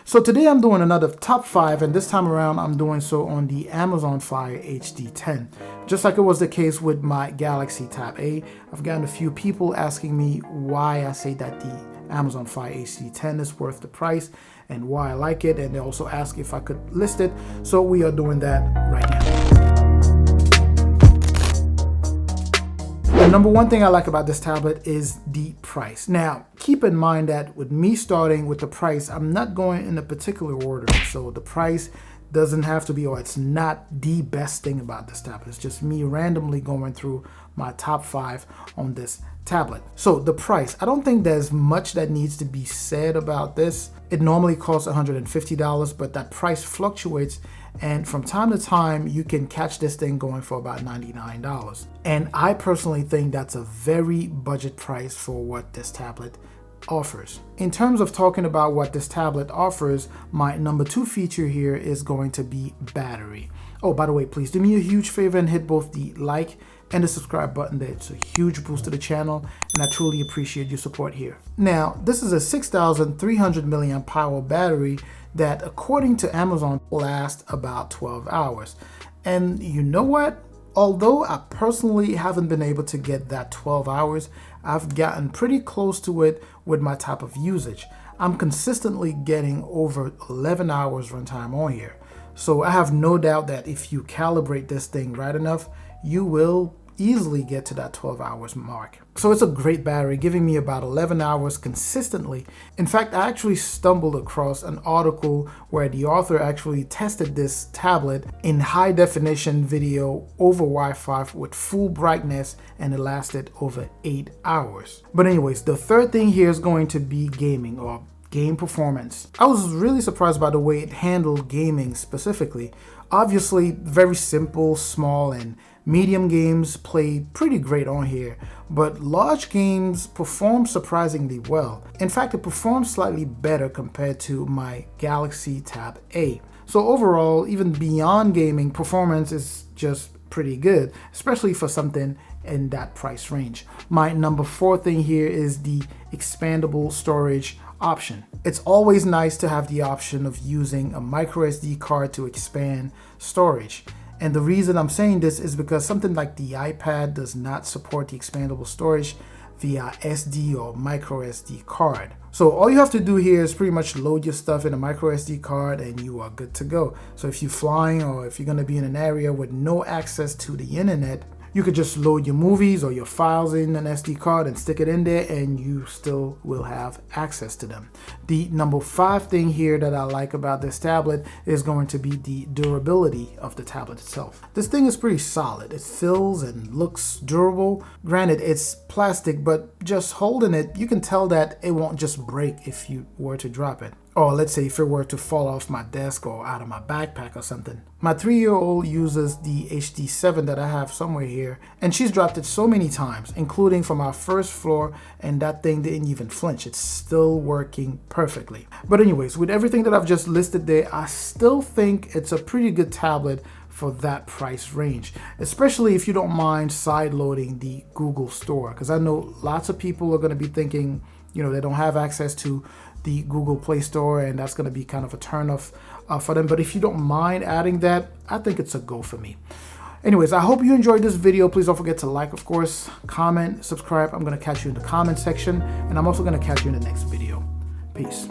So today I'm doing another top 5, and this time around I'm doing so on the Amazon Fire HD10. Just like it was the case with my Galaxy Tab A, I've gotten a few people asking me why I say that the Amazon Fire HD10 is worth the price and why I like it, and they also ask if I could list it. So we are doing that right now. The number one thing I like about this tablet is the price. Now, keep in mind that with me starting with the price, I'm not going in a particular order. So the price doesn't have to be, or it's not the best thing about this tablet. It's just me randomly going through my top 5 on this tablet. So the price, I don't think there's much that needs to be said about this. It normally costs $150, but that price fluctuates, and from time to time you can catch this thing going for about $99. And I personally think that's a very budget price for what this tablet offers. In terms of talking about what this tablet offers, my number 2 feature here is going to be battery. Oh, by the way, please do me a huge favor and hit both the like and the subscribe button there. It's a huge boost to the channel, and I truly appreciate your support here. Now, this is a 6,300 milliamp hour battery that, according to Amazon, lasts about 12 hours. And you know what? Although I personally haven't been able to get that 12 hours, I've gotten pretty close to it with my type of usage. I'm consistently getting over 11 hours runtime on here. So I have no doubt that if you calibrate this thing right enough, you will easily get to that 12 hours mark. So it's a great battery, giving me about 11 hours consistently. In fact, I actually stumbled across an article where the author actually tested this tablet in high definition video over Wi-Fi with full brightness, and it lasted over 8 hours. But anyways, the third thing here is going to be gaming, or game performance. I was really surprised by the way it handled gaming specifically. Obviously, very simple, small, and medium games play pretty great on here, but large games perform surprisingly well. In fact, it performs slightly better compared to my Galaxy Tab A. So overall, even beyond gaming, performance is just pretty good, especially for something in that price range. My number 4 thing here is the expandable storage option. It's always nice to have the option of using a micro SD card to expand storage. And the reason I'm saying this is because something like the iPad does not support the expandable storage via SD or micro SD card. So all you have to do here is pretty much load your stuff in a micro SD card and you are good to go. So if you're flying, or if you're going to be in an area with no access to the internet, you could just load your movies or your files in an SD card and stick it in there, and you still will have access to them. The number 5 thing here that I like about this tablet is going to be the durability of the tablet itself. This thing is pretty solid. It feels and looks durable. Granted, it's plastic, but just holding it, you can tell that it won't just break if you were to drop it. Or let's say if it were to fall off my desk or out of my backpack or something. My 3-year-old uses the HD7 that I have somewhere here, and she's dropped it so many times, including from our first floor, and that thing didn't even flinch. It's still working perfectly. But anyways, with everything that I've just listed there, I still think it's a pretty good tablet for that price range, especially if you don't mind sideloading the Google Store, because I know lots of people are going to be thinking, you know, they don't have access to the Google Play Store, and that's going to be kind of a turnoff for them. But if you don't mind adding that, I think it's a go for me. Anyways, I hope you enjoyed this video. Please don't forget to like, of course, comment, subscribe. I'm going to catch you in the comment section, and I'm also going to catch you in the next video. Peace.